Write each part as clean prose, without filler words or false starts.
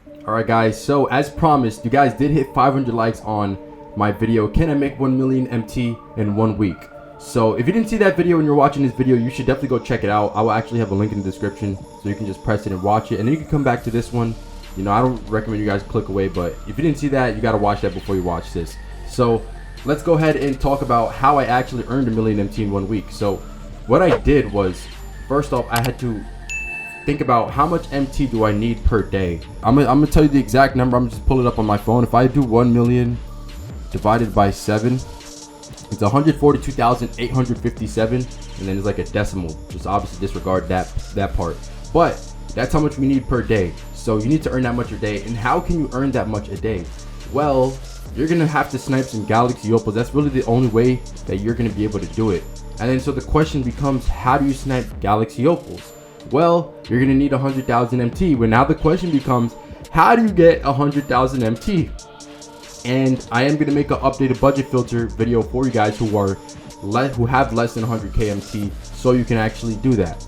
Alright guys, so as promised, you guys did hit 500 likes on my video, can I make 1 million MT in 1 week? So if you didn't see that video and you're watching this video, you should definitely go check it out. I will actually have a link in the description, so you can just press it and watch it, and then you can come back to this one. You know, I don't recommend you guys click away, but if you didn't see that, you got to watch that before you watch this. So let's go ahead and talk about how I actually earned 1 million MT in 1 week. So what I did was, first off, I had to think about how much MT do I need per day. I'm gonna tell you the exact number. I'm just pull it up on my phone. If I do 1 million divided by 7, it's 142,857, and then there's like a decimal. Just obviously disregard that part. But that's how much we need per day. So you need to earn that much a day. And how can you earn that much a day? Well, you're gonna have to snipe some Galaxy Opals. That's really the only way that you're gonna be able to do it. And then so the question becomes, how do you snipe Galaxy Opals? Well, you're gonna need 100,000 MT. But now the question becomes, how do you get 100,000 MT? And I am gonna make an updated budget filter video for you guys who have less than 100k MT, so you can actually do that.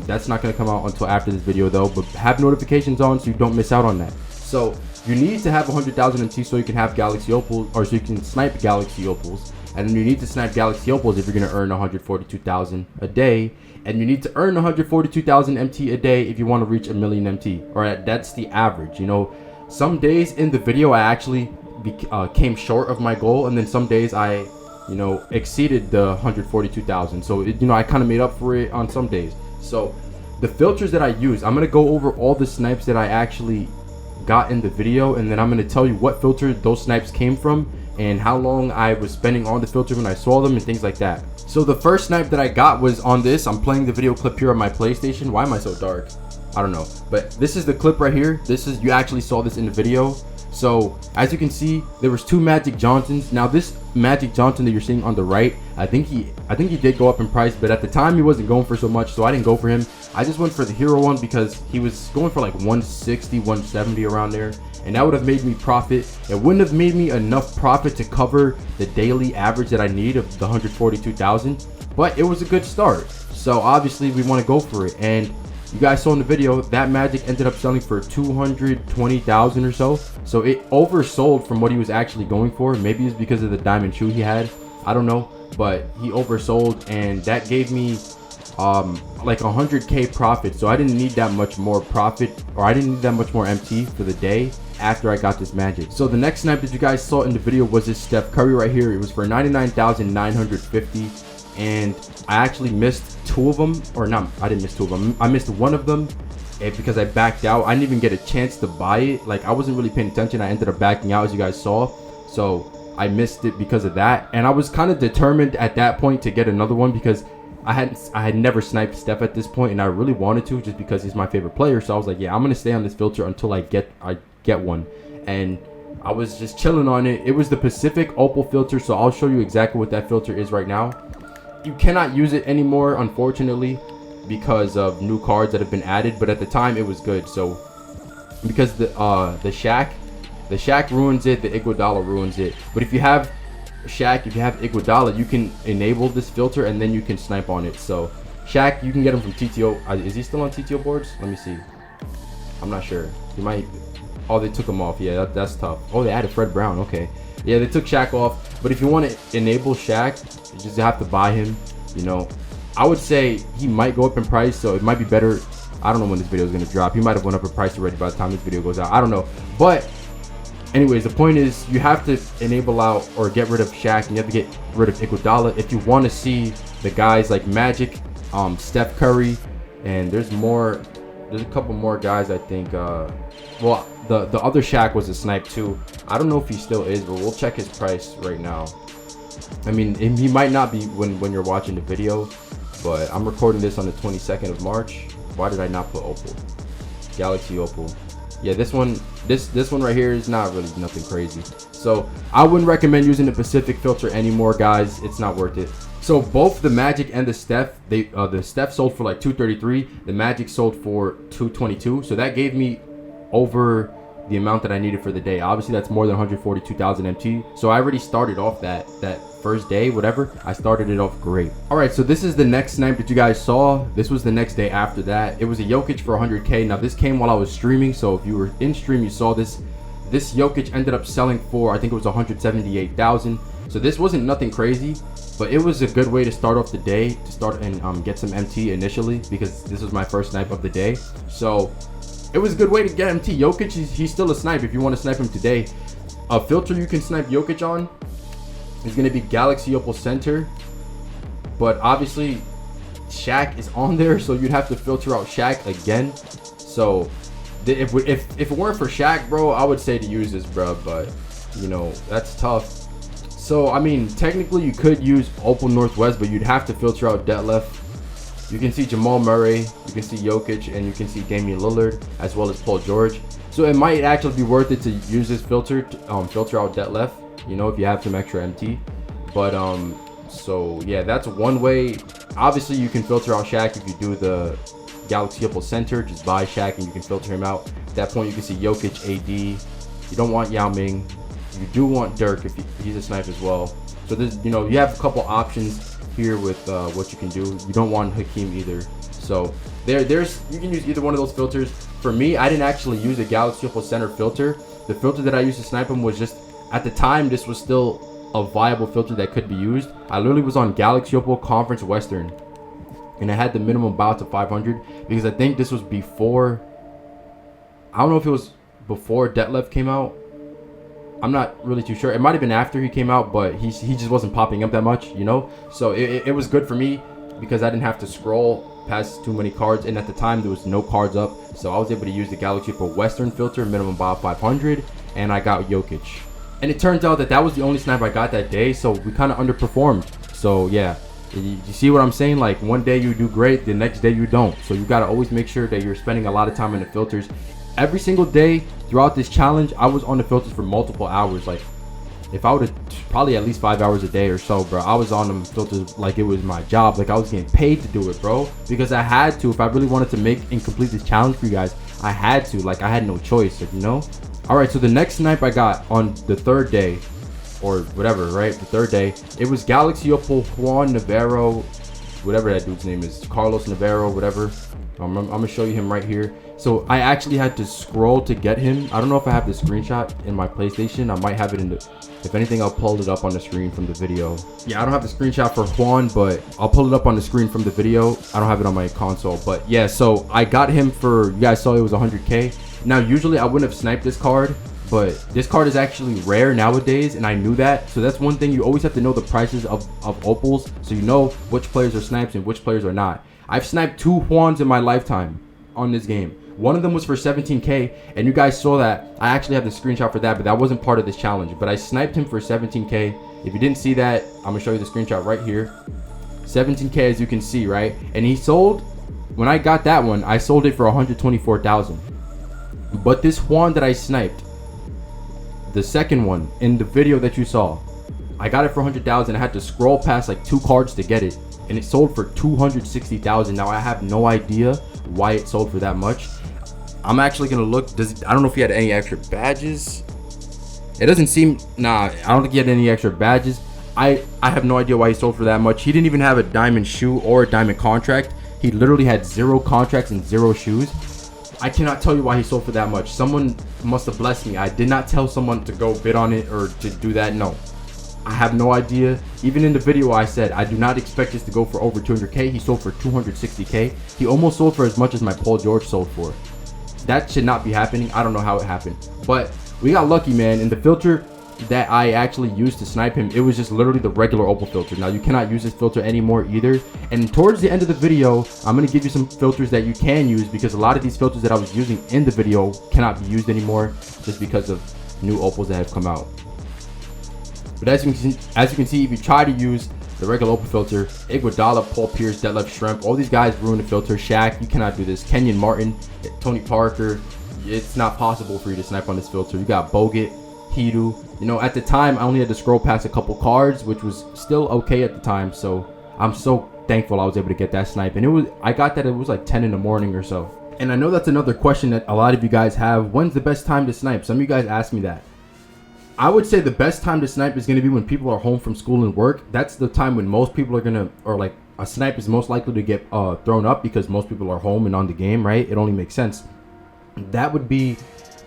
That's not gonna come out until after this video though, but have notifications on so you don't miss out on that. So you need to have 100,000 MT so you can have Galaxy Opals, or so you can snipe Galaxy Opals. And then you need to snipe Galaxy Opals if you're gonna earn 142,000 a day. And you need to earn 142,000 MT a day if you want to reach 1 million MT. Or that's the average. You know, some days in the video I actually came short of my goal, and then some days I, you know, exceeded the 142,000. So you know, I kind of made up for it on some days. So the filters that I use, I'm gonna go over all the snipes that I actually got in the video, and then I'm gonna tell you what filter those snipes came from and how long I was spending on the filter when I saw them and things like that. So the first snipe that I got was on this. I'm playing the video clip here on my PlayStation. Why am I so dark? I don't know, but this is the clip right here. You actually saw this in the video. So as you can see, there was 2 Magic Johnsons. Now this Magic Johnson that you're seeing on the right, I think he did go up in price, but at the time he wasn't going for so much, so I didn't go for him. I just went for the hero one because he was going for like 160, 170 around there, and that would have made me profit. It wouldn't have made me enough profit to cover the daily average that I need of the 142,000, but it was a good start. So obviously we want to go for it, and you guys saw in the video that Magic ended up selling for 220,000 or so. So it oversold from what he was actually going for. Maybe it's because of the diamond shoe he had, I don't know, but he oversold, and that gave me like 100k profit. So I didn't need that much more profit, or I didn't need that much more MT for the day after I got this Magic. So the next snipe that you guys saw in the video was this Steph Curry right here. It was for 99,950, and I actually missed 2 of them, or not, I didn't miss 2 of them. I missed 1 of them because I backed out. I didn't even get a chance to buy it. Like, I wasn't really paying attention. I ended up backing out, as you guys saw. So I missed it because of that. And I was kind of determined at that point to get another one because I had never sniped Steph at this point, and I really wanted to, just because he's my favorite player. So I was like, yeah, I'm gonna stay on this filter until I get one. And I was just chilling on it. It was the Pacific Opal filter, so I'll show you exactly what that filter is right now. You cannot use it anymore, unfortunately, because of new cards that have been added, but at the time it was good. So because the Shaq ruins it, the Iguodala ruins it. But if you have Shaq, if you have Iguodala, you can enable this filter and then you can snipe on it. So Shaq, you can get him from TTO. Is he still on TTO boards? Let me see. I'm not sure. He might. Oh, they took him off. Yeah, that's tough. Oh, they added Fred Brown. Okay. Yeah, they took Shaq off. But if you want to enable Shaq, you just have to buy him. You know, I would say he might go up in price, so it might be better. I don't know when this video is going to drop. He might have went up in price already by the time this video goes out. I don't know. But anyways, the point is, you have to enable out or get rid of Shaq, and you have to get rid of Iguodala if you want to see the guys like Magic, Steph Curry, and there's a couple more guys, I think. Well, the other Shaq was a snipe too. I don't know if he still is, but we'll check his price right now. I mean, he might not be when you're watching the video, but I'm recording this on the 22nd of March. Why did I not put Opal? Galaxy Opal. Yeah, this one right here is not really nothing crazy. So I wouldn't recommend using the Pacific filter anymore, guys. It's not worth it. So both the Magic and the Steph, the Steph sold for like 233. The Magic sold for 222. So that gave me over the amount that I needed for the day. Obviously that's more than 142,000 MT, so I already started off that first day, whatever. I started it off great. All right, so this is the next snipe that you guys saw. This was the next day after that. It was a Jokic for 100k. Now this came while I was streaming, so if you were in stream you saw this. This Jokic ended up selling for, I think it was 178,000. So this wasn't nothing crazy, but it was a good way to start off the day, to start and get some MT initially, because this was my first snipe of the day. So it was a good way to get MT. Jokic, he's still a snipe if you want to snipe him today. A filter you can snipe Jokic on is going to be Galaxy Opal Center, but obviously Shaq is on there, so you'd have to filter out Shaq again. So if it weren't for Shaq, bro, I would say to use this, bro, but you know, that's tough. So I mean, technically you could use Opal Northwest, but you'd have to filter out Detlef. You can see Jamal Murray, you can see Jokic, and you can see Damian Lillard, as well as Paul George. So it might actually be worth it to use this filter to filter out Detlef, you know, if you have some extra MT. But so yeah, that's one way. Obviously you can filter out Shaq if you do the Galaxy Opal Center. Just buy Shaq and you can filter him out. At that point you can see Jokic, AD. You don't want Yao Ming. You do want Dirk if he's a snipe as well. So there's, you know, you have a couple options here with what you can do. You don't want Hakeem either. So there's you can use either one of those filters. For me, I didn't actually use a Galaxy Opal Center filter. The filter that I used to snipe him was just, at the time, this was still a viable filter that could be used. I literally was on Galaxy Opal Conference Western, and I had the minimum bout to 500 because I think this was before, I don't know if it was before Detlef came out. I'm not really too sure. It might have been after he came out, but he just wasn't popping up that much, you know? So it was good for me because I didn't have to scroll past too many cards, and at the time there was no cards up, so I was able to use the Galaxy Opal Western filter, minimum bout 500, and I got Jokic. And it turns out that was the only snipe I got that day, so we kind of underperformed. So yeah, you see what I'm saying? Like, one day you do great, the next day you don't. So you got to always make sure that you're spending a lot of time in the filters. Every single day throughout this challenge, I was on the filters for multiple hours. Like, if I would have, probably at least 5 hours a day or so, bro. I was on them filters like it was my job. Like, I was getting paid to do it, bro, because I had to. If I really wanted to make and complete this challenge for you guys, I had to. Like, I had no choice, like, you know? All right, so the next snipe I got on the third day, or whatever, right? The third day, it was Galaxy Opal Juan Navarro, whatever that dude's name is, Carlos Navarro, whatever. I'm gonna show you him right here. So I actually had to scroll to get him. I don't know if I have the screenshot in my PlayStation. I might have it in the, if anything, I'll pull it up on the screen from the video. Yeah, I don't have the screenshot for Juan, but I'll pull it up on the screen from the video. I don't have it on my console, but yeah, so I got him for, you guys saw it was 100k. Now, usually I wouldn't have sniped this card, but this card is actually rare nowadays, and I knew that. So that's one thing, you always have to know the prices of opals, so you know which players are snipes and which players are not. I've sniped 2 Juans in my lifetime on this game. One of them was for 17k, and you guys saw that. I actually have the screenshot for that, but that wasn't part of this challenge. But I sniped him for 17k. If you didn't see that, I'm gonna show you the screenshot right here. 17k, as you can see, right? And he sold, when I got that one, I sold it for 124,000. But this Juan that I sniped, the second one in the video that you saw, I got it for 100,000. I had to scroll past like 2 cards to get it, and it sold for 260,000. Now I have no idea why it sold for that much. I'm actually gonna look. I don't know if he had any extra badges. It doesn't seem, nah, I don't think he had any extra badges. I have no idea why he sold for that much. He didn't even have a diamond shoe or a diamond contract. He literally had 0 contracts and 0 shoes. I cannot tell you why he sold for that much. Someone must have blessed me. I did not tell someone to go bid on it or to do that. No, I have no idea. Even in the video I said I do not expect this to go for over 200k. He sold for 260k. He almost sold for as much as my Paul George sold for. That should not be happening. I don't know how it happened, but we got lucky, man. And the filter that I actually used to snipe him, it was just literally the regular opal filter. Now you cannot use this filter anymore either. And towards the end of the video, I'm going to give you some filters that you can use, because a lot of these filters that I was using in the video cannot be used anymore just because of new opals that have come out. But as you can see, if you try to use the regular opal filter, Iguodala, Paul Pierce, Detlef Schrempf, all these guys ruin the filter. Shaq, you cannot do this. Kenyon Martin, Tony Parker, it's not possible for you to snipe on this filter. You got Bogut, Hidu. You know, at the time I only had to scroll past a couple cards, which was still okay at the time. So I'm so thankful I was able to get that snipe. And I got that, it was like 10 in the morning or so. And I know that's another question that a lot of you guys have. When's the best time to snipe? Some of you guys ask me that. I would say the best time to snipe is going to be when people are home from school and work. That's the time when most people are going to, or like a snipe is most likely to get thrown up because most people are home and on the game, right? It only makes sense. That would be,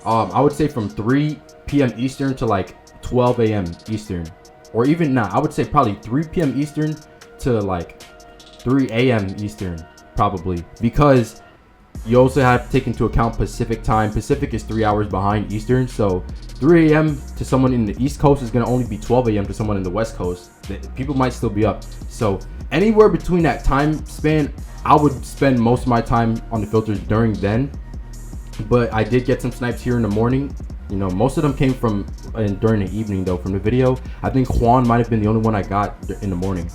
I would say from 3 p.m. Eastern to like 12 a.m. Eastern. Or even not, I would say probably 3 p.m. Eastern to like 3 a.m. Eastern, probably. Because you also have to take into account Pacific time. Pacific is 3 hours behind Eastern. So 3 a.m. to someone in the East Coast is going to only be 12 a.m. to someone in the West Coast. People might still be up. So anywhere between that time span, I would spend most of my time on the filters during then. But I did get some snipes here in the morning. You know, most of them came from during the evening though from the video. I think Juan might have been the only one I got in the morning.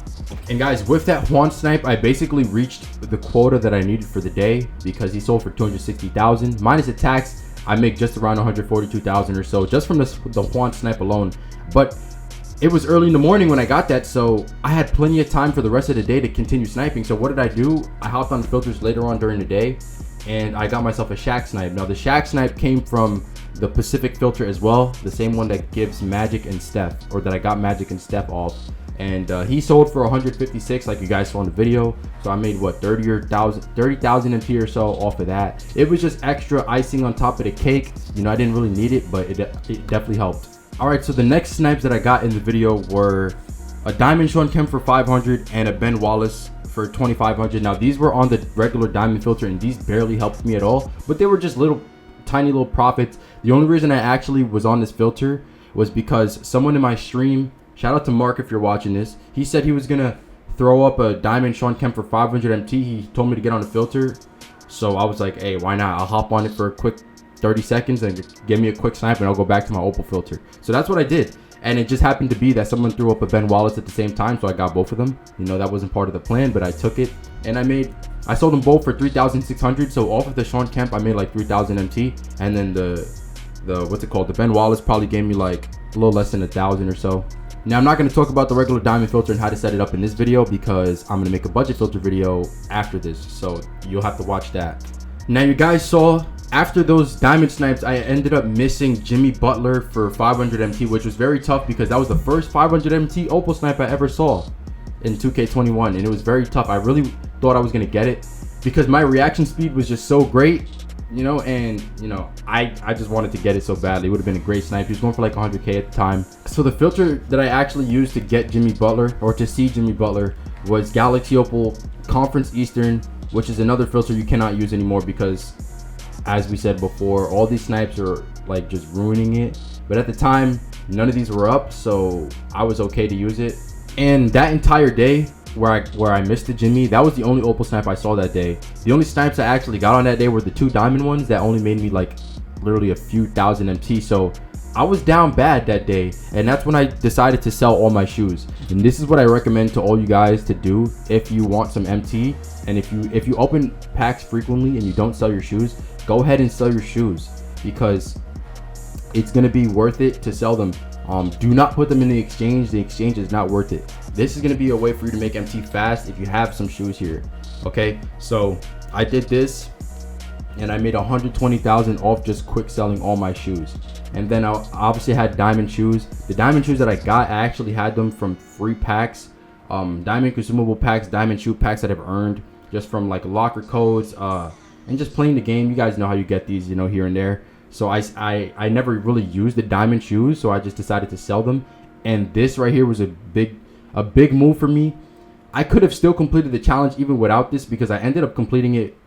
And guys, with that Juan snipe, I basically reached the quota that I needed for the day because he sold for 260,000 minus the tax. I make just around 142,000 or so just from the Juan snipe alone. But it was early in the morning when I got that, so I had plenty of time for the rest of the day to continue sniping. So what did I do? I hopped on the filters later on during the day and I got myself a Shack snipe. Now the Shack snipe came from the Pacific filter as well, the same one that gives Magic and Steph, or that I got Magic and Steph off. And he sold for 156 like you guys saw in the video. So I made what, 30,000 MT or so off of that. It was just extra icing on top of the cake. You know, I didn't really need it, but it definitely helped. All right, so the next snipes that I got in the video were a Diamond Sean Kemp for 500 and a Ben Wallace for 2,500. Now these were on the regular diamond filter and these barely helped me at all, but they were just tiny little profits. The only reason I actually was on this filter was because someone in my stream, shout out to Mark if you're watching this, he said he was gonna throw up a Diamond Sean Kemp for 500 MT. He told me to get on the filter, so I was like, hey, why not? I'll hop on it for a quick 30 seconds and give me a quick snipe and I'll go back to my Opal filter. So that's what I did. And it just happened to be that someone threw up a Ben Wallace at the same time, so I got both of them. You know, that wasn't part of the plan, but I took it and I sold them both for 3,600. So off of the Sean Kemp, I made like 3,000 MT, and then the what's it called? The Ben Wallace probably gave me like a little less than 1,000 or so. Now I'm not going to talk about the regular diamond filter and how to set it up in this video because I'm going to make a budget filter video after this, so you'll have to watch that. Now you guys saw, after those diamond snipes, I ended up missing Jimmy Butler for 500 MT, which was very tough because that was the first 500 MT Opal snipe I ever saw in 2K21, and it was very tough. I really thought I was gonna get it because my reaction speed was just so great, you know, and you know, I just wanted to get it so badly. It would have been a great snipe. He was going for like 100k at the time. So the filter that I actually used to get Jimmy Butler, or to see Jimmy Butler, was Galaxy Opal Conference Eastern, which is another filter you cannot use anymore because, as we said before, all these snipes are like just ruining it. But at the time, none of these were up, so I was okay to use it. And that entire day where I missed the Jimmy, that was the only Opal snipe I saw that day. The only snipes I actually got on that day were the 2 diamond ones that only made me like literally a few thousand MT. So I was down bad that day, and that's when I decided to sell all my shoes. And this is what I recommend to all you guys to do if you want some MT, and if you open packs frequently and you don't sell your shoes, go ahead and sell your shoes because it's gonna be worth it to sell them. Do not put them in the exchange. The exchange is not worth it. This is gonna be a way for you to make MT fast if you have some shoes here. Okay, so I did this and I made 120,000 off just quick selling all my shoes. And then I obviously had diamond shoes. The diamond shoes that I got, I actually had them from free packs, diamond consumable packs, diamond shoe packs that I've earned just from like locker codes and just playing the game. You guys know how you get these, you know, here and there. So I never really used the diamond shoes, so I just decided to sell them. And this right here was a big move for me. I could have still completed the challenge even without this because I ended up completing it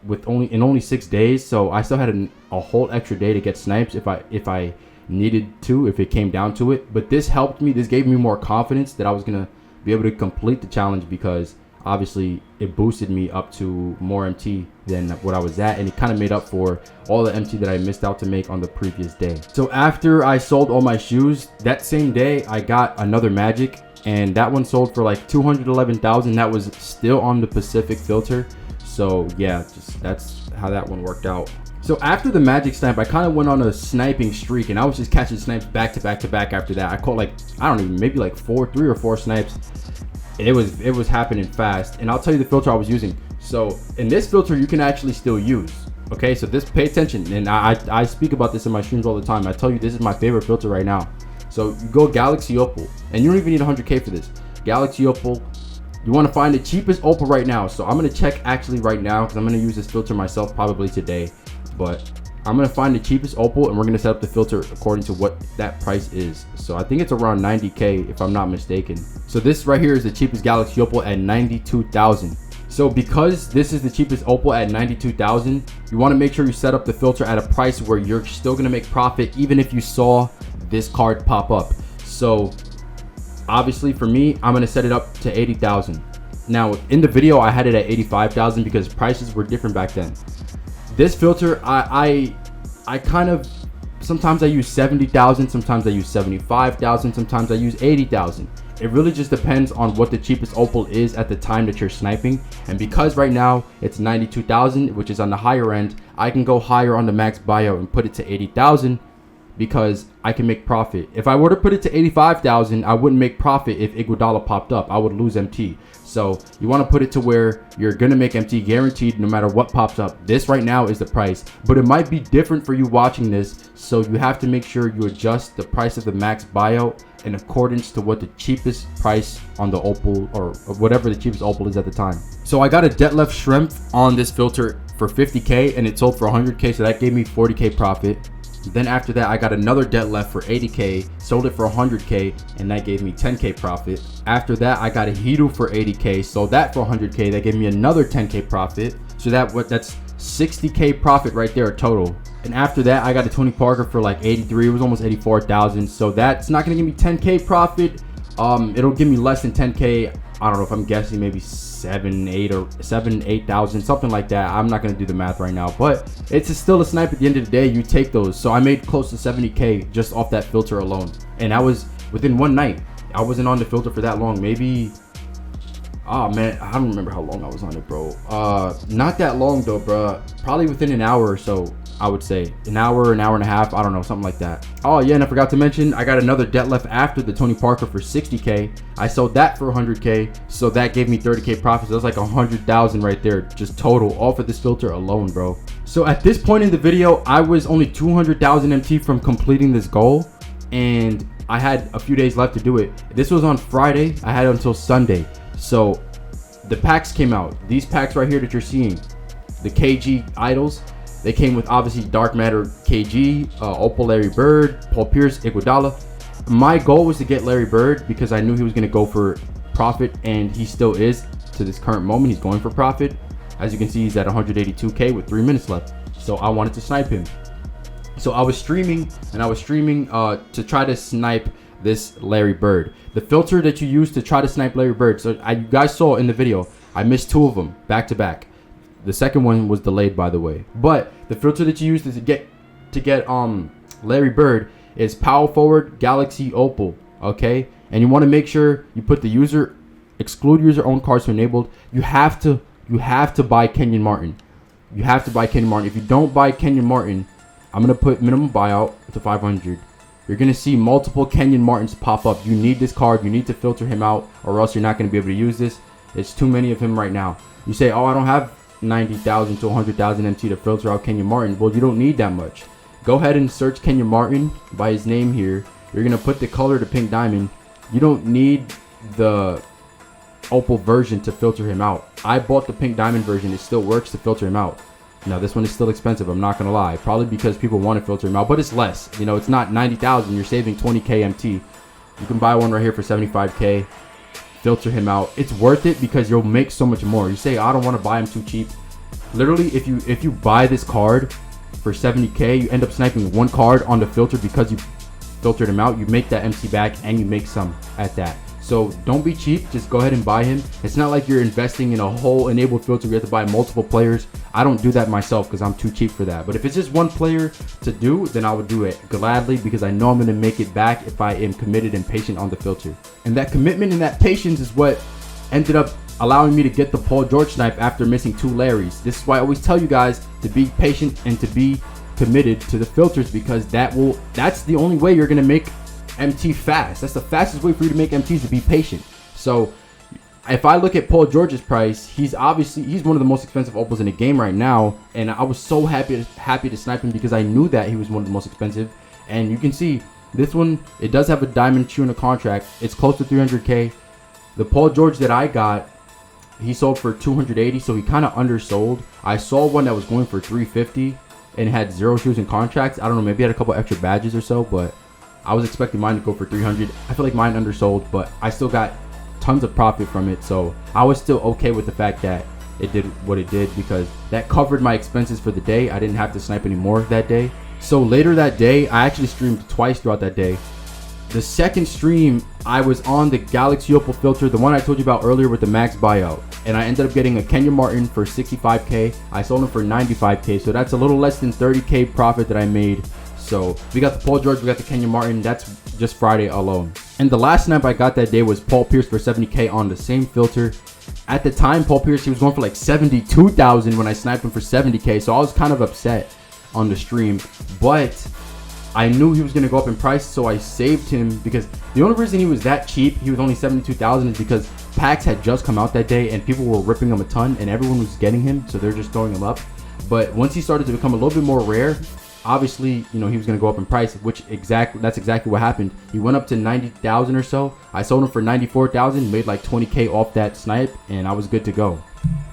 with only 6 days. So I still had a whole extra day to get snipes if I needed to, if it came down to it. But this helped me. This gave me more confidence that I was gonna be able to complete the challenge because obviously it boosted me up to more MT than what I was at, and it kind of made up for all the MT that I missed out to make on the previous day. So after I sold all my shoes, that same day I got another Magic, and that one sold for like 211,000. That was still on the Pacific filter. So yeah, that's how that one worked out. So after the Magic snipe, I kind of went on a sniping streak, and I was just catching snipes back to back to back after that. I caught like, I don't even, maybe like 3 or 4 snipes. It was happening fast. And I'll tell you the filter I was using. So in this filter, you can actually still use. Okay, so this, pay attention, and I speak about this in my streams all the time. I tell you, this is my favorite filter right now. So you go Galaxy Opal, and you don't even need 100K for this. Galaxy Opal, you want to find the cheapest Opal right now. So I'm going to check actually right now, because I'm going to use this filter myself probably today. But I'm going to find the cheapest Opal, and we're going to set up the filter according to what that price is. So I think it's around 90K if I'm not mistaken. So this right here is the cheapest Galaxy Opal at 92,000. So because this is the cheapest Opal at 92,000, you want to make sure you set up the filter at a price where you're still going to make profit even if you saw this card pop up. So obviously for me, I'm going to set it up to 80,000. Now in the video, I had it at 85,000 because prices were different back then. This filter, I kind of, sometimes I use 70,000, sometimes I use 75,000, sometimes I use 80,000. It really just depends on what the cheapest Opal is at the time that you're sniping. And because right now it's 92,000, which is on the higher end, I can go higher on the max buyout and put it to 80,000 because I can make profit. If I were to put it to 85,000, I wouldn't make profit if Iguodala popped up. I would lose MT. So you want to put it to where you're going to make MT guaranteed no matter what pops up. This right now is the price, but it might be different for you watching this. So you have to make sure you adjust the price of the max buyout in accordance to what the cheapest price on the Opal or whatever the cheapest Opal is at the time. So I got a debt left shrimp on this filter for 50K and it sold for 100K. So that gave me 40K profit. Then after that, I got another debt left for 80K, sold it for 100K, and that gave me 10K profit. After that, I got a Hiru for 80K, sold that for 100K, that gave me another 10K profit. So that's 60K profit right there total. And after that, I got a Tony Parker for like 83, it was almost 84,000. So that's not gonna give me 10K profit. It'll give me less than 10K. I don't know if I'm guessing maybe 8,000, something like that. I'm not gonna do the math right now, but it's still a snipe at the end of the day. You take those. So I made close to 70K just off that filter alone, and I was within one night. I wasn't on the filter for that long. Maybe, oh man, I don't remember how long I was on it, bro. Not that long though, bro. Probably within an hour or so. I would say an hour and a half. I don't know, something like that. Oh yeah, and I forgot to mention, I got another debt left after the Tony Parker for 60K. I sold that for 100K, so that gave me 30K profits. That's like 100,000 right there, just total, all for this filter alone, bro. So at this point in the video, I was only 200,000 MT from completing this goal, and I had a few days left to do it. This was on Friday. I had until Sunday. So the packs came out. These packs right here that you're seeing, the KG idols. They came with obviously Dark Matter KG, Opal Larry Bird, Paul Pierce, Iguodala. My goal was to get Larry Bird because I knew he was going to go for profit, and he still is to this current moment. He's going for profit. As you can see, he's at 182K with 3 minutes left. So I wanted to snipe him. So I was streaming to try to snipe this Larry Bird. The filter that you use to try to snipe Larry Bird. So you guys saw in the video, I missed 2 of them back to back. The second one was delayed, by the way. But the filter that you use to get Larry Bird is Power Forward Galaxy Opal. Okay, and you want to make sure you put the exclude user owned cards to enabled. You have to buy Kenyon Martin. You have to buy Kenyon Martin. If you don't buy Kenyon Martin, I'm gonna put minimum buyout to 500. You're gonna see multiple Kenyon Martins pop up. You need this card. You need to filter him out, or else you're not gonna be able to use this. It's too many of him right now. You say, oh, I don't have 90,000 to 100,000 MT to filter out Kenyon Martin. Well, you don't need that much. Go ahead and search Kenyon Martin by his name here. You're gonna put the color to pink diamond. You don't need the Opal version to filter him out. I bought the pink diamond version. It still works to filter him out. Now this one is still expensive, I'm not gonna lie. Probably because people want to filter him out, but it's less. You know, it's not 90,000. You're saving 20K MT. You can buy one right here for 75K. Filter him out. It's worth it because you'll make so much more. You say, I don't want to buy him too cheap. Literally, if you buy this card for 70K, you end up sniping one card on the filter because you filtered him out. You make that MT back and you make some at that. So don't be cheap. Just go ahead and buy him. It's not like you're investing in a whole enabled filter. You have to buy multiple players. I don't do that myself because I'm too cheap for that. But if it's just one player to do, then I would do it gladly because I know I'm going to make it back if I am committed and patient on the filter. And that commitment and that patience is what ended up allowing me to get the Paul George snipe after missing 2 Larrys. This is why I always tell you guys to be patient and to be committed to the filters, because that's the only way you're going to make MT fast. That's the fastest way for you to make MTs, to be patient. So if I look at Paul George's price, he's one of the most expensive opals in the game right now, and I was so happy to snipe him because I knew that he was one of the most expensive. And you can see this one, it does have a diamond shoe in the contract. It's close to 300k. The Paul George that I got, he sold for 280, so he kind of undersold. I saw one that was going for 350 and had 0 shoes and contracts. I don't know, maybe he had a couple extra badges or so, but I was expecting mine to go for 300. I feel like mine undersold, but I still got tons of profit from it, so I was still okay with the fact that it did what it did because that covered my expenses for the day. I didn't have to snipe anymore that day. So later that day, I actually streamed twice throughout that day. The second stream, I was on the Galaxy Opal filter, the one I told you about earlier with the max buyout, and I ended up getting a Kenya Martin for 65k. I sold him for 95k, so that's a little less than 30k profit that I made. So we got the Paul George, we got the Kenya Martin. That's just Friday alone. And the last snipe I got that day was Paul Pierce for 70k on the same filter. At the time, Paul Pierce, he was going for like 72,000 when I sniped him for 70k. So I was kind of upset on the stream, but I knew he was going to go up in price, so I saved him because the only reason he was that cheap, he was only 72,000, is because packs had just come out that day and people were ripping him a ton and everyone was getting him, so they're just throwing him up. But once he started to become a little bit more rare, obviously, you know, he was going to go up in price, that's exactly what happened. He went up to 90,000 or so. I sold him for 94,000, made like 20k off that snipe, and I was good to go.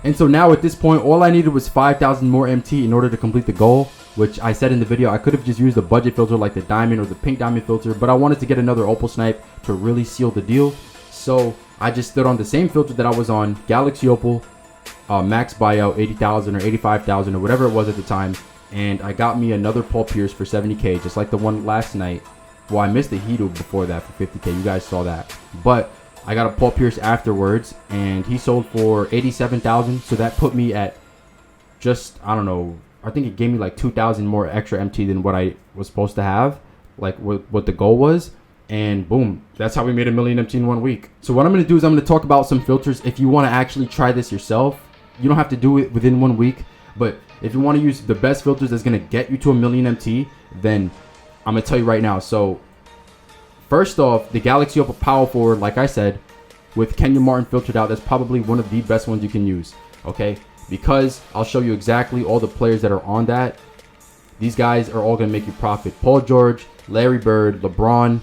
And so now at this point, all I needed was 5,000 more MT in order to complete the goal, which I said in the video, I could have just used a budget filter like the diamond or the pink diamond filter, but I wanted to get another opal snipe to really seal the deal. So I just stood on the same filter that I was on, Galaxy Opal, max buyout 80,000 or 85,000 or whatever it was at the time. And I got me another Paul Pierce for 70k, just like the one last night. Well, I missed the Hedo before that for 50k. You guys saw that. But I got a Paul Pierce afterwards, and he sold for 87,000. So that put me at just, I don't know, I think it gave me like 2,000 more extra MT than what I was supposed to have, like what the goal was. And boom, that's how we made 1 million MT in 1 week. So what I'm going to do is I'm going to talk about some filters. If you want to actually try this yourself, you don't have to do it within 1 week. But if you want to use the best filters that's going to get you to 1 million MT, then I'm going to tell you right now. So first off, the Galaxy Opal Power Forward, like I said, with Kenya Martin filtered out, that's probably one of the best ones you can use. Okay, because I'll show you exactly all the players that are on that. These guys are all going to make you profit. Paul George, Larry Bird, LeBron,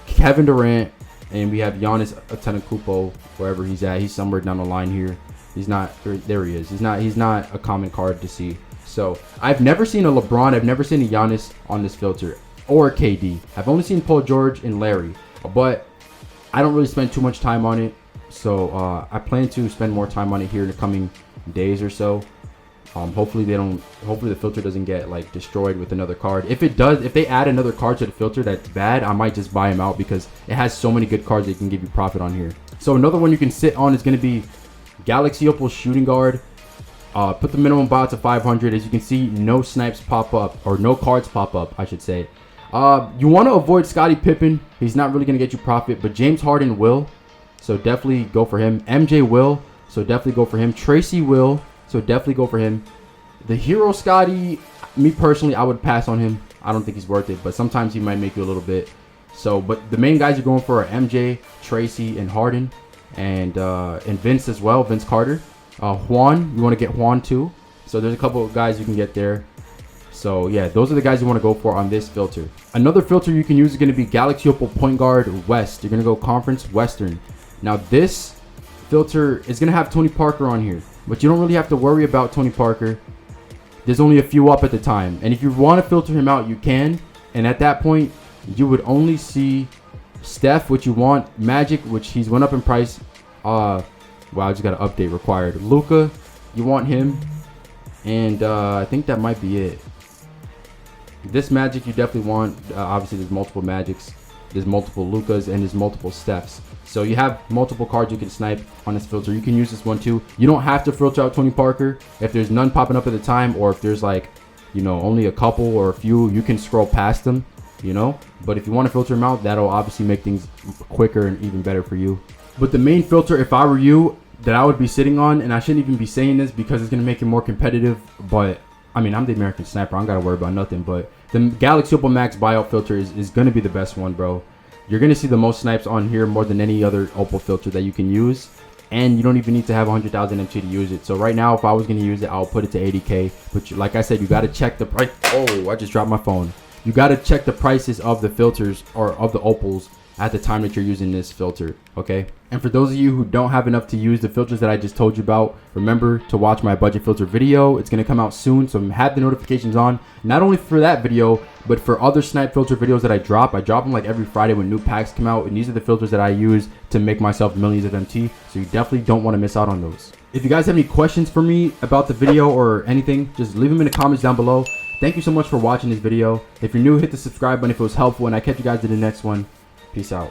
Kevin Durant, and we have Giannis Antetokounmpo, wherever he's at. He's somewhere down the line here. He's not, there he is. He's not a common card to see. So I've never seen a LeBron. I've never seen a Giannis on this filter, or KD. I've only seen Paul George and Larry, but I don't really spend too much time on it. So I plan to spend more time on it here in the coming days or so. Hopefully the filter doesn't get like destroyed with another card. If it does, if they add another card to the filter that's bad, I might just buy him out because it has so many good cards that can give you profit on here. So another one you can sit on is going to be Galaxy Opal Shooting Guard. Put the minimum buyout to 500. As you can see, no snipes pop up, or no cards pop up, I should say. You want to avoid Scottie Pippen. He's not really going to get you profit, but James Harden will. So definitely go for him. MJ will. So definitely go for him. Tracy will. So definitely go for him. The Hero Scottie, me personally, I would pass on him. I don't think he's worth it, but sometimes he might make you a little bit. So, but the main guys you're going for are MJ, Tracy, and Harden, and Vince as well, Vince Carter. Juan, you want to get Juan too. So there's a couple of guys you can get there. So yeah, those are the guys you want to go for on this filter. Another filter you can use is going to be Galaxy Opal Point Guard West. You're going to go Conference Western. Now this filter is going to have Tony Parker on here, but you don't really have to worry about Tony Parker. There's only a few up at the time, and if you want to filter him out, you can. And at that point, you would only see Steph, which you want, Magic, which he's went up in price. Wow, I just got an update required. Luca, you want him, and I think that might be it. This Magic you definitely want. Obviously, there's multiple Magics, there's multiple Lucas, and there's multiple Stephs. So you have multiple cards you can snipe on this filter. You can use this one too. You don't have to filter out Tony Parker. If there's none popping up at the time, or if there's like, you know, only a couple or a few, you can scroll past them, you know. But if you want to filter them out, that'll obviously make things quicker and even better for you. But the main filter, if I were you, that I would be sitting on, and I shouldn't even be saying this because it's going to make it more competitive, but I mean, I'm the American Sniper. I don't got to worry about nothing. But the Galaxy Opal Max buyout filter is going to be the best one, bro. You're going to see the most snipes on here more than any other Opal filter that you can use. and you don't even need to have 100,000 MT to use it. So right now, if I was going to use it, I'll put it to 80K. But like I said, you got to check the price. Oh, I just dropped my phone. You got to check the prices of the filters or of the opals at the time that you're using this filter, okay? And for those of you who don't have enough to use the filters that I just told you about, remember to watch my budget filter video. It's gonna come out soon, so have the notifications on, not only for that video, but for other Snipe filter videos that I drop. I drop them like every Friday when new packs come out, and these are the filters that I use to make myself millions of MT, so you definitely don't wanna miss out on those. If you guys have any questions for me about the video or anything, just leave them in the comments down below. Thank you so much for watching this video. If you're new, hit the subscribe button if it was helpful, and I catch you guys in the next one. Peace out.